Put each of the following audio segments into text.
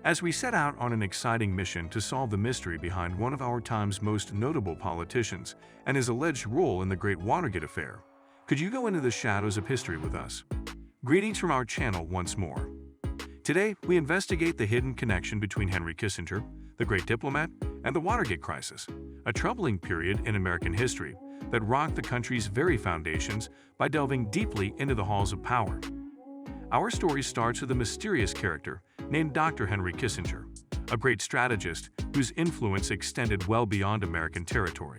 As we set out on an exciting mission to solve the mystery behind one of our time's most notable politicians and his alleged role in the Great Watergate affair, could you go into the shadows of history with us? Greetings from our channel once more. Today, we investigate the hidden connection between Henry Kissinger, the great diplomat, and the Watergate crisis, a troubling period in American history that rocked the country's very foundations by delving deeply into the halls of power. Our story starts with a mysterious character named Dr. Henry Kissinger, a great strategist whose influence extended well beyond American territory.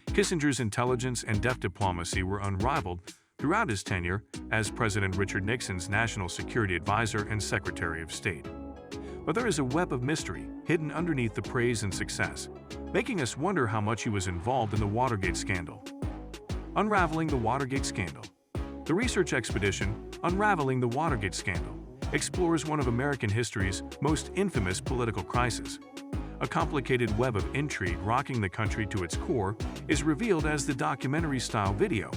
Kissinger's intelligence and deft diplomacy were unrivaled throughout his tenure as President Richard Nixon's National Security Advisor and Secretary of State. But there is a web of mystery hidden underneath the praise and success, making us wonder how much he was involved in the Watergate Scandal. Unraveling the Watergate Scandal. The research expedition, Unraveling the Watergate Scandal, explores one of American history's most infamous political crises. A complicated web of intrigue rocking the country to its core is revealed as the documentary-style video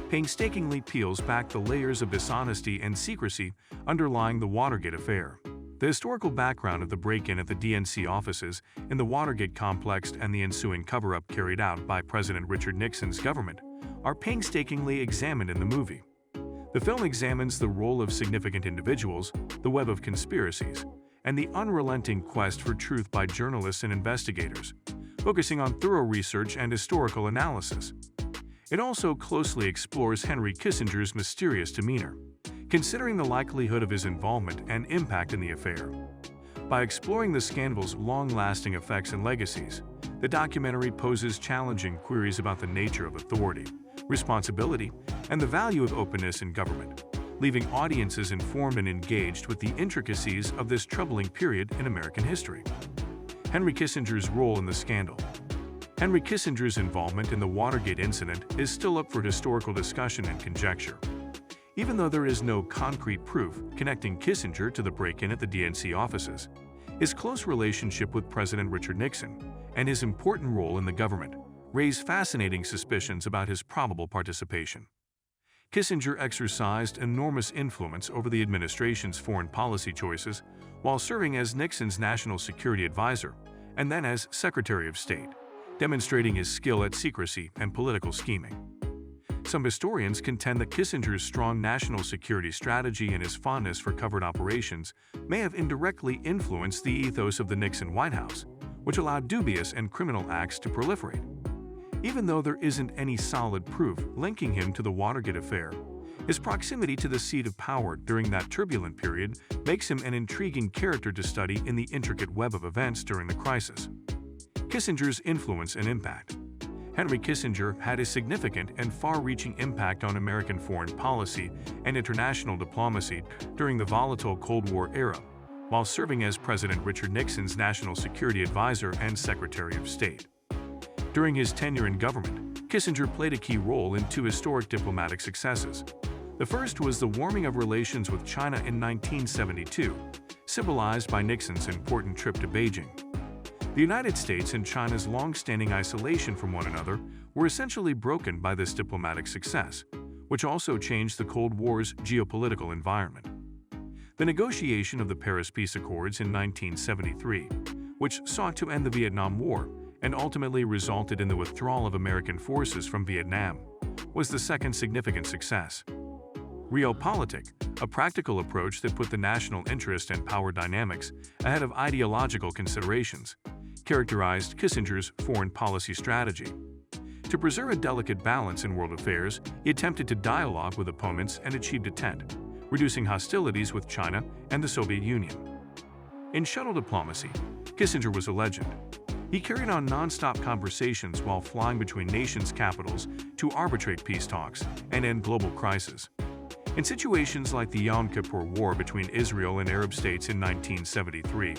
painstakingly peels back the layers of dishonesty and secrecy underlying the Watergate affair. The historical background of the break-in at the DNC offices in the Watergate complex and the ensuing cover-up carried out by President Richard Nixon's government are painstakingly examined in the movie. The film examines the role of significant individuals, the web of conspiracies, and the unrelenting quest for truth by journalists and investigators, focusing on thorough research and historical analysis. It also closely explores Henry Kissinger's mysterious demeanor, considering the likelihood of his involvement and impact in the affair. By exploring the scandal's long-lasting effects and legacies, the documentary poses challenging queries about the nature of authority, responsibility, and the value of openness in government, leaving audiences informed and engaged with the intricacies of this troubling period in American history. Henry Kissinger's role in the scandal. Henry Kissinger's involvement in the Watergate incident is still up for historical discussion and conjecture. Even though there is no concrete proof connecting Kissinger to the break-in at the DNC offices, his close relationship with President Richard Nixon and his important role in the government raise fascinating suspicions about his probable participation. Kissinger exercised enormous influence over the administration's foreign policy choices while serving as Nixon's national security advisor and then as Secretary of State, demonstrating his skill at secrecy and political scheming. Some historians contend that Kissinger's strong national security strategy and his fondness for covert operations may have indirectly influenced the ethos of the Nixon White House, which allowed dubious and criminal acts to proliferate. Even though there isn't any solid proof linking him to the Watergate affair, his proximity to the seat of power during that turbulent period makes him an intriguing character to study in the intricate web of events during the crisis. Kissinger's influence and impact. Henry Kissinger had a significant and far-reaching impact on American foreign policy and international diplomacy during the volatile Cold War era, while serving as President Richard Nixon's National Security Advisor and Secretary of State. During his tenure in government, Kissinger played a key role in two historic diplomatic successes. The first was the warming of relations with China in 1972, symbolized by Nixon's important trip to Beijing. The United States and China's long-standing isolation from one another were essentially broken by this diplomatic success, which also changed the Cold War's geopolitical environment. The negotiation of the Paris Peace Accords in 1973, which sought to end the Vietnam War and ultimately resulted in the withdrawal of American forces from Vietnam, was the second significant success. Realpolitik, a practical approach that put the national interest and power dynamics ahead of ideological considerations, characterized Kissinger's foreign policy strategy. To preserve a delicate balance in world affairs, he attempted to dialogue with opponents and achieved a tent, reducing hostilities with China and the Soviet Union. In shuttle diplomacy, Kissinger was a legend. He carried on non-stop conversations while flying between nations' capitals to arbitrate peace talks and end global crises. In situations like the Yom Kippur War between Israel and Arab states in 1973,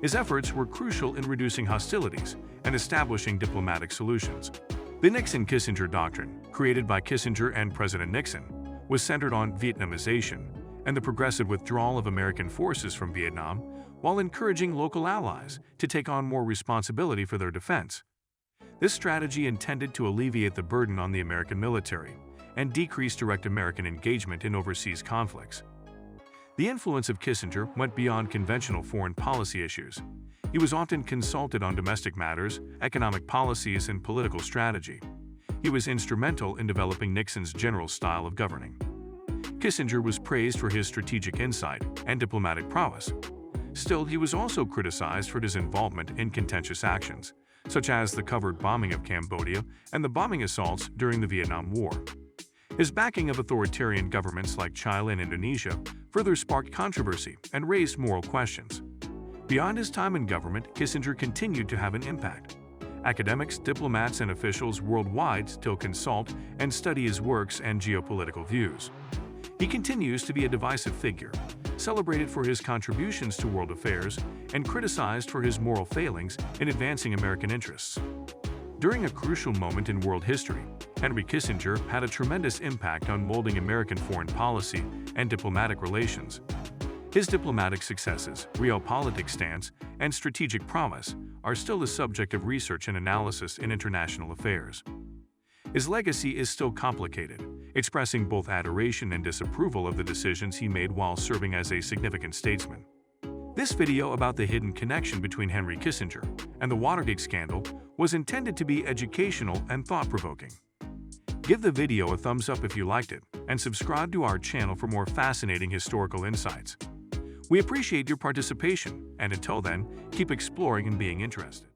his efforts were crucial in reducing hostilities and establishing diplomatic solutions. The Nixon-Kissinger doctrine, created by Kissinger and President Nixon, was centered on Vietnamization and the progressive withdrawal of American forces from Vietnam, while encouraging local allies to take on more responsibility for their defense. This strategy intended to alleviate the burden on the American military and decrease direct American engagement in overseas conflicts. The influence of Kissinger went beyond conventional foreign policy issues. He was often consulted on domestic matters, economic policies, and political strategy. He was instrumental in developing Nixon's general style of governing. Kissinger was praised for his strategic insight and diplomatic prowess. Still, he was also criticized for his involvement in contentious actions, such as the covert bombing of Cambodia and the bombing assaults during the Vietnam War. His backing of authoritarian governments like Chile and Indonesia further sparked controversy and raised moral questions. Beyond his time in government, Kissinger continued to have an impact. Academics, diplomats, and officials worldwide still consult and study his works and geopolitical views. He continues to be a divisive figure, celebrated for his contributions to world affairs and criticized for his moral failings in advancing American interests. During a crucial moment in world history, Henry Kissinger had a tremendous impact on molding American foreign policy and diplomatic relations. His diplomatic successes, realpolitik stance, and strategic prowess are still the subject of research and analysis in international affairs. His legacy is still complicated, expressing both adoration and disapproval of the decisions he made while serving as a significant statesman. This video about the hidden connection between Henry Kissinger and the Watergate scandal was intended to be educational and thought-provoking. Give the video a thumbs up if you liked it, and subscribe to our channel for more fascinating historical insights. We appreciate your participation, and until then, keep exploring and being interested.